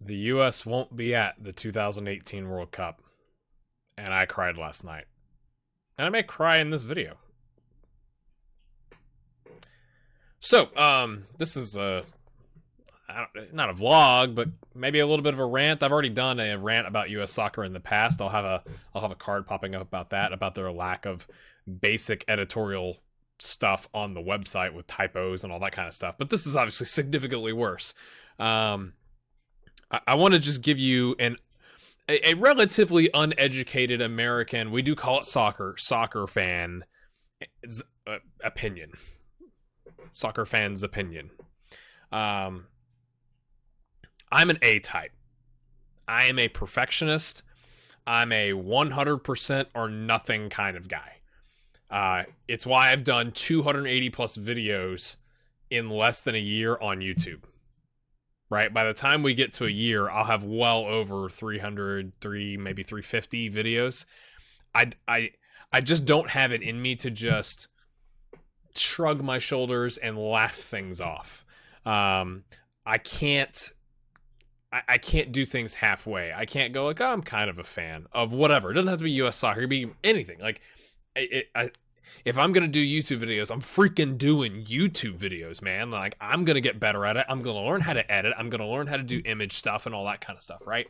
The U.S. won't be at the 2018 World Cup, and I cried last night. And I may cry in this video. So, this is not a vlog, but maybe a little bit of a rant. I've already done a rant about U.S. soccer in the past. I'll have a card popping up about that, about their lack of basic editorial stuff on the website with typos and all that kind of stuff. But this is obviously significantly worse. I want to just give you a relatively uneducated American, we do call it soccer fan opinion. Soccer fan's opinion. I'm an A-type. I am a perfectionist. I'm a 100% or nothing kind of guy. It's why I've done 280 plus videos in less than a year on YouTube. Right? By the time we get to a year, I'll have well over 300, maybe 350 videos. I just don't have it in me to just shrug my shoulders and laugh things off. I can't do things halfway. I can't go like, oh, I'm kind of a fan of whatever. It doesn't have to be U.S. soccer. It could be anything. Like, if I'm going to do YouTube videos, I'm freaking doing YouTube videos, man. Like, I'm going to get better at it. I'm going to learn how to edit. I'm going to learn how to do image stuff and all that kind of stuff, right?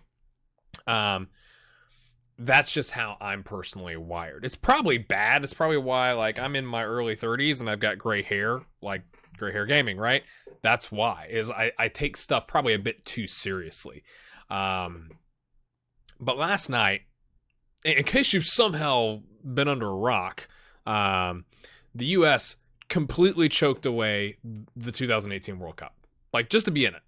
That's just how I'm personally wired. It's probably bad. It's probably why, like, I'm in my early 30s and I've got gray hair, like gray hair gaming, right? That's why, is I take stuff probably a bit too seriously. But last night, in case you've somehow been under a rock, the U.S. completely choked away the 2018 World Cup. Like, just to be in it.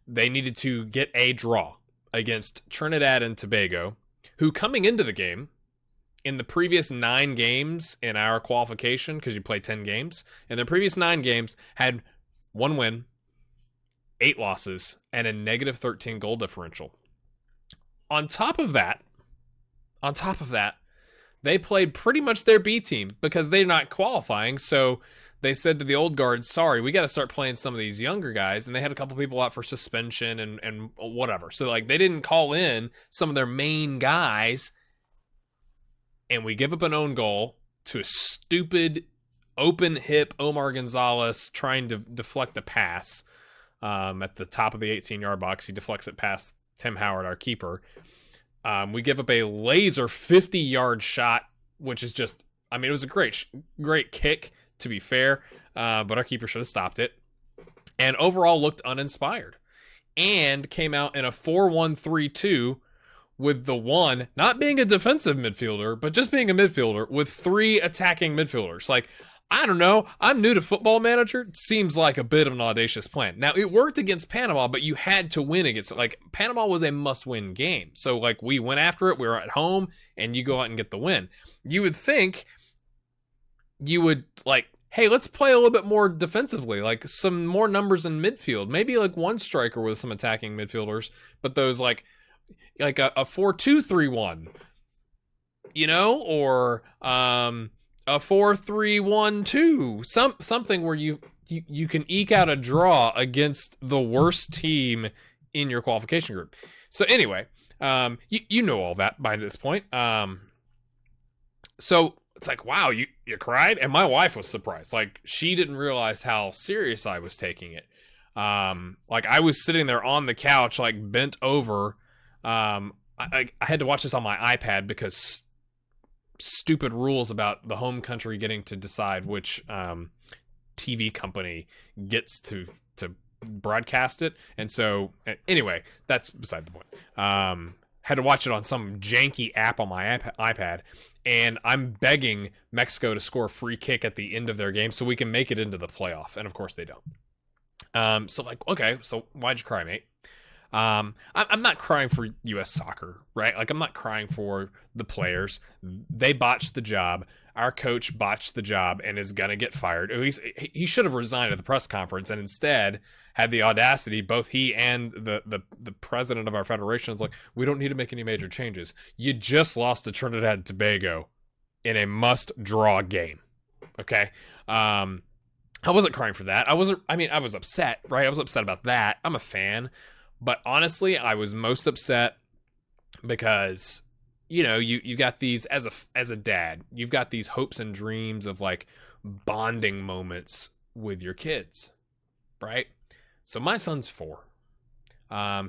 They needed to get a draw against Trinidad and Tobago, who, coming into the game, in the previous 9 games in our qualification, because you play 10 games, in the previous 9 games, had 1 win, 8 losses, and a negative 13 goal differential. On top of that, they played pretty much their B team because they're not qualifying. So they said to the old guard, sorry, we got to start playing some of these younger guys. And they had a couple people out for suspension and whatever. So, like, they didn't call in some of their main guys. And we give up an own goal to a stupid open hip Omar Gonzalez trying to deflect a pass at the top of the 18-yard box. He deflects it past Tim Howard, our keeper. We give up a laser 50-yard shot, which is just, I mean, it was a great kick, to be fair, but our keeper should have stopped it. And overall looked uninspired. And came out in a 4-1-3-2 with the one not being a defensive midfielder, but just being a midfielder with 3 attacking midfielders. Like, I don't know. I'm new to Football Manager. It seems like a bit of an audacious plan. Now, it worked against Panama, but you had to win against it. Like, Panama was a must-win game. So, like, we went after it. We were at home, and you go out and get the win. You would think you would, like, hey, let's play a little bit more defensively. Like, some more numbers in midfield. Maybe, like, one striker with some attacking midfielders. But those, like a 4-2-3-1. You know? Or, a 4-3-1-2, something where you can eke out a draw against the worst team in your qualification group. So anyway, you know all that by this point. So it's like, wow, you cried, and my wife was surprised. Like, she didn't realize how serious I was taking it. Like, I was sitting there on the couch, like, bent over. I had to watch this on my iPad because stupid rules about the home country getting to decide which TV company gets to broadcast it. And so, anyway, that's beside the point. Had to watch it on some janky app on my iPad, and I'm begging Mexico to score a free kick at the end of their game so we can make it into the playoff. And of course they don't. So, like, okay, so why'd you cry, mate? I'm not crying for U.S. soccer, right? Like, I'm not crying for the players. They botched the job. Our coach botched the job and is going to get fired. At least he should have resigned at the press conference and instead had the audacity, both he and the president of our federation is like, we don't need to make any major changes. You just lost to Trinidad and Tobago in a must-draw game, okay? I wasn't crying for that. I was upset, right? I was upset about that. I'm a fan. But honestly, I was most upset because, you got these, as a dad, you've got these hopes and dreams of like bonding moments with your kids, right? So my son's 4.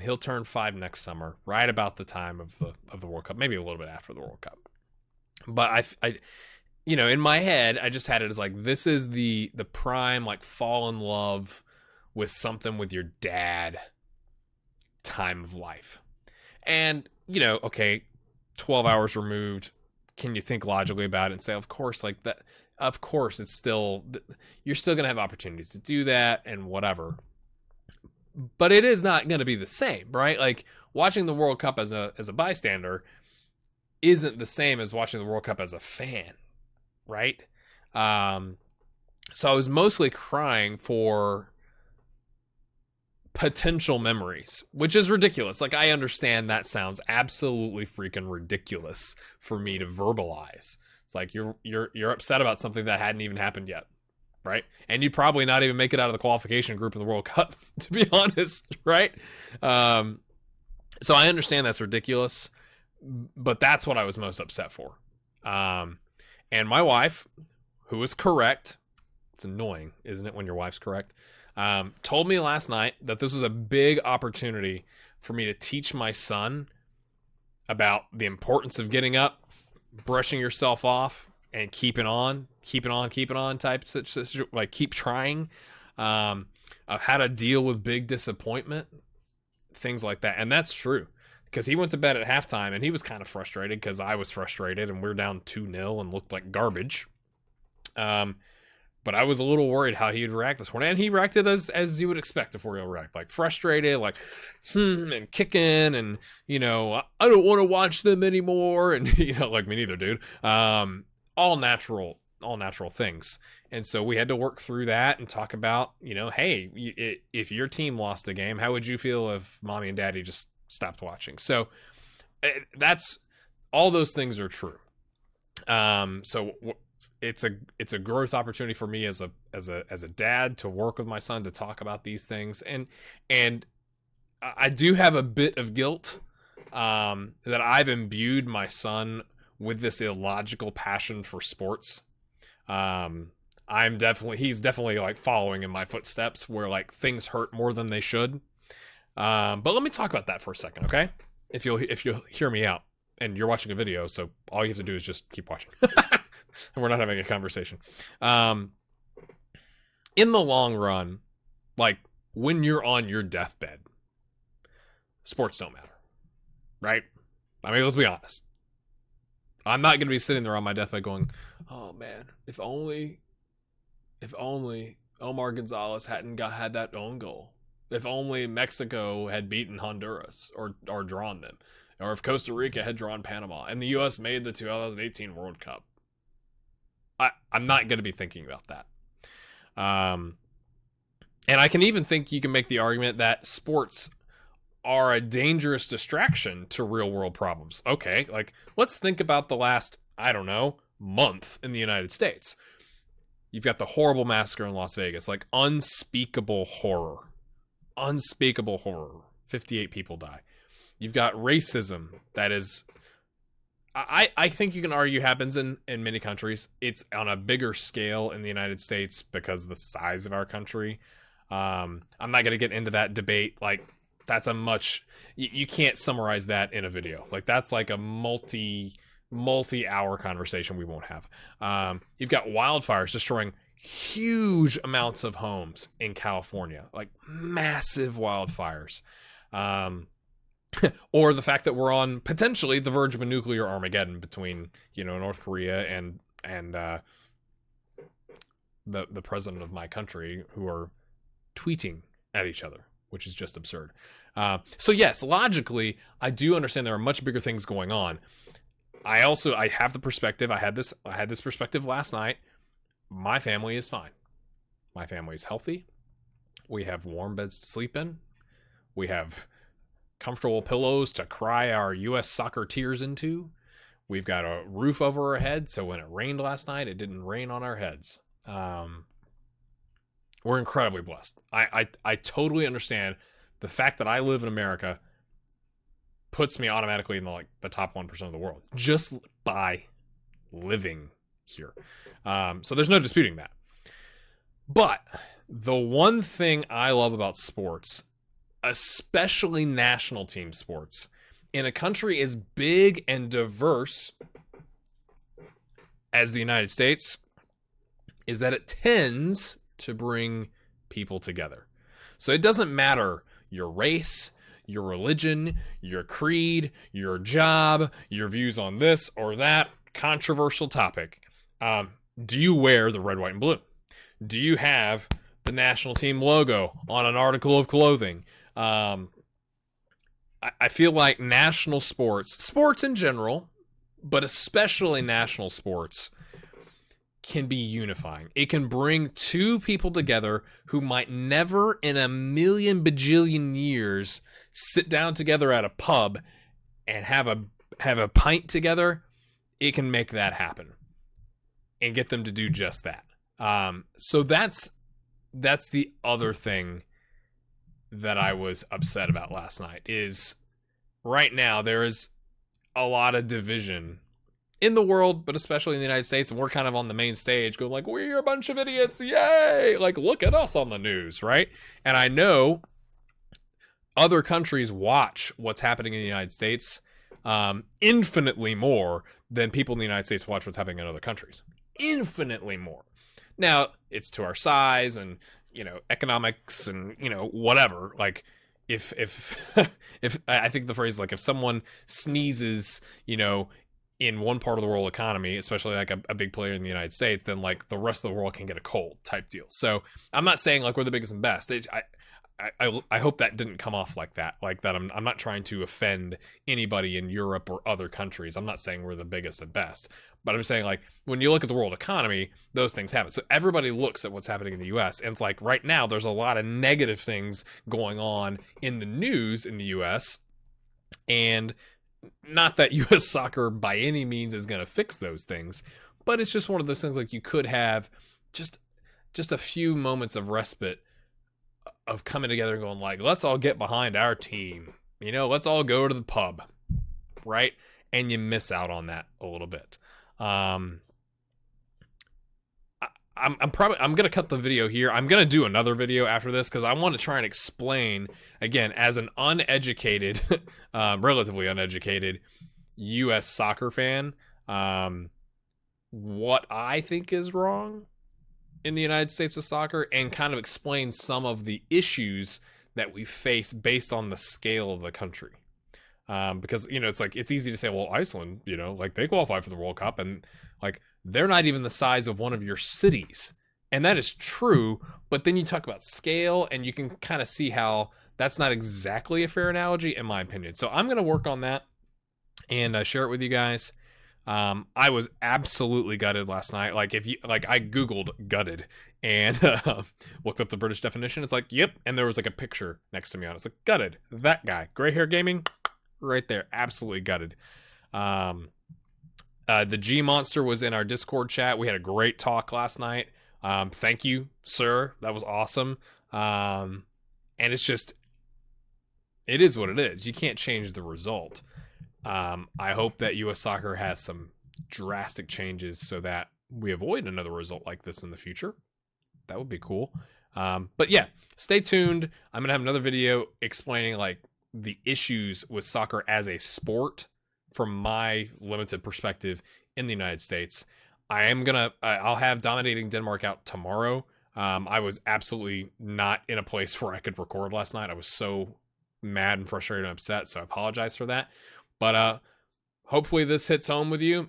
He'll turn 5 next summer, right about the time of the World Cup, maybe a little bit after the World Cup. But I in my head, I just had it as like, this is the prime, like, fall in love with something with your dad time of life. And, okay, 12 hours removed, can you think logically about it and say, of course, like that, of course, it's still, you're still going to have opportunities to do that and whatever. But it is not going to be the same, right? Like, watching the World Cup as a bystander isn't the same as watching the World Cup as a fan, right? So I was mostly crying for potential memories, which is ridiculous. Like, I understand that sounds absolutely freaking ridiculous for me to verbalize. It's like you're upset about something that hadn't even happened yet, right? And you'd probably not even make it out of the qualification group in the World Cup, to be honest, right? So I understand that's ridiculous, but that's what I was most upset for. And my wife, who was correct, it's annoying, isn't it, when your wife's correct, told me last night that this was a big opportunity for me to teach my son about the importance of getting up, brushing yourself off, and keeping on type, like, keep trying, of how to deal with big disappointment, things like that. And that's true, because he went to bed at halftime and he was kind of frustrated because I was frustrated and we're down 2-0 and looked like garbage. But I was a little worried how he'd react this morning, and he reacted as you would expect a 4-year-old react, like frustrated, like and kicking, and I don't want to watch them anymore, and like, me neither, dude. All natural things. And so we had to work through that and talk about, hey, if your team lost a game, how would you feel if mommy and daddy just stopped watching? So that's, all those things are true. So it's a growth opportunity for me as a dad to work with my son to talk about these things. And I do have a bit of guilt that I've imbued my son with this illogical passion for sports. He's definitely like following in my footsteps where, like, things hurt more than they should. But let me talk about that for a second, okay? If you'll hear me out, and you're watching a video, so all you have to do is just keep watching. And we're not having a conversation. In the long run, like, when you're on your deathbed, sports don't matter, right? I mean, let's be honest. I'm not going to be sitting there on my deathbed going, oh man, if only Omar Gonzalez hadn't had that own goal. If only Mexico had beaten Honduras or drawn them. Or if Costa Rica had drawn Panama and the U.S. made the 2018 World Cup. I'm not going to be thinking about that. And I can even think you can make the argument that sports are a dangerous distraction to real world problems. Okay, like, let's think about the last, I don't know, month in the United States. You've got the horrible massacre in Las Vegas, like, unspeakable horror. 58 people die. You've got racism that is, I think you can argue, happens in many countries. It's on a bigger scale in the United States because of the size of our country. I'm not going to get into that debate. Like, that's you can't summarize that in a video. Like, that's like a multi-hour conversation we won't have. You've got wildfires destroying huge amounts of homes in California, like massive wildfires. Or the fact that we're on potentially the verge of a nuclear Armageddon between, North Korea and the president of my country, who are tweeting at each other, which is just absurd. So yes, logically, I do understand there are much bigger things going on. I have the perspective. I had this perspective last night. My family is fine. My family is healthy. We have warm beds to sleep in. We have comfortable pillows to cry our U.S. soccer tears into. We've got a roof over our head, so when it rained last night, it didn't rain on our heads. We're incredibly blessed. I totally understand the fact that I live in America puts me automatically in the top 1% of the world just by living here. So there's no disputing that. But the one thing I love about sports, especially national team sports, in a country as big and diverse as the United States, is that it tends to bring people together. So it doesn't matter your race, your religion, your creed, your job, your views on this or that controversial topic. Do you wear the red, white, and blue? Do you have the national team logo on an article of clothing? I feel like national sports in general, but especially national sports, can be unifying. It can bring two people together who might never in a million bajillion years sit down together at a pub and have a pint together. It can make that happen and get them to do just that. So that's the other thing that I was upset about last night. Is right now there is a lot of division in the world, but especially in the United States, and we're kind of on the main stage going like, we're a bunch of idiots, yay! Like, look at us on the news, right? And I know other countries watch what's happening in the United States infinitely more than people in the United States watch what's happening in other countries. Infinitely more. Now, it's to our size and, economics and, whatever. Like, if I think the phrase, like, if someone sneezes, in one part of the world economy, especially like a big player in the United States, then like the rest of the world can get a cold type deal. So I'm not saying like we're the biggest and best. I hope that didn't come off like that. Like that I'm not trying to offend anybody in Europe or other countries. I'm not saying we're the biggest and best. But I'm saying like when you look at the world economy, those things happen. So everybody looks at what's happening in the US, and it's like right now there's a lot of negative things going on in the news in the US. And not that U.S. soccer by any means is going to fix those things, but it's just one of those things like you could have just a few moments of respite of coming together and going like, let's all get behind our team. Let's all go to the pub, right? And you miss out on that a little bit. I'm going to cut the video here. I'm going to do another video after this because I want to try and explain, again, as an uneducated, relatively uneducated U.S. soccer fan, what I think is wrong in the United States with soccer and kind of explain some of the issues that we face based on the scale of the country. Because, it's like, it's easy to say, well, Iceland, like they qualify for the World Cup and like, they're not even the size of one of your cities. And that is true, but then you talk about scale and you can kind of see how that's not exactly a fair analogy in my opinion. So I'm going to work on that and share it with you guys. I was absolutely gutted last night. Like I Googled gutted and looked up the British definition. It's like, yep. And there was like a picture next to me on it. It's like gutted, that guy, gray hair gaming right there. Absolutely gutted. The G Monster was in our Discord chat. We had a great talk last night. Thank you, sir. That was awesome. And it's just, it is what it is. You can't change the result. I hope that U.S. Soccer has some drastic changes so that we avoid another result like this in the future. That would be cool. But yeah, stay tuned. I'm going to have another video explaining like the issues with soccer as a sport from my limited perspective in the United States. I'll have Dominating Denmark out tomorrow. I was absolutely not in a place where I could record last night. I was so mad and frustrated and upset, so I apologize for that. But hopefully this hits home with you.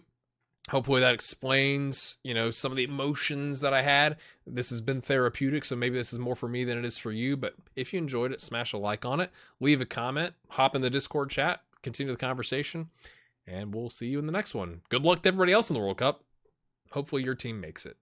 Hopefully that explains, some of the emotions that I had. This has been therapeutic, so maybe this is more for me than it is for you. But if you enjoyed it, smash a like on it, leave a comment, hop in the Discord chat, continue the conversation, and we'll see you in the next one. Good luck to everybody else in the World Cup. Hopefully your team makes it.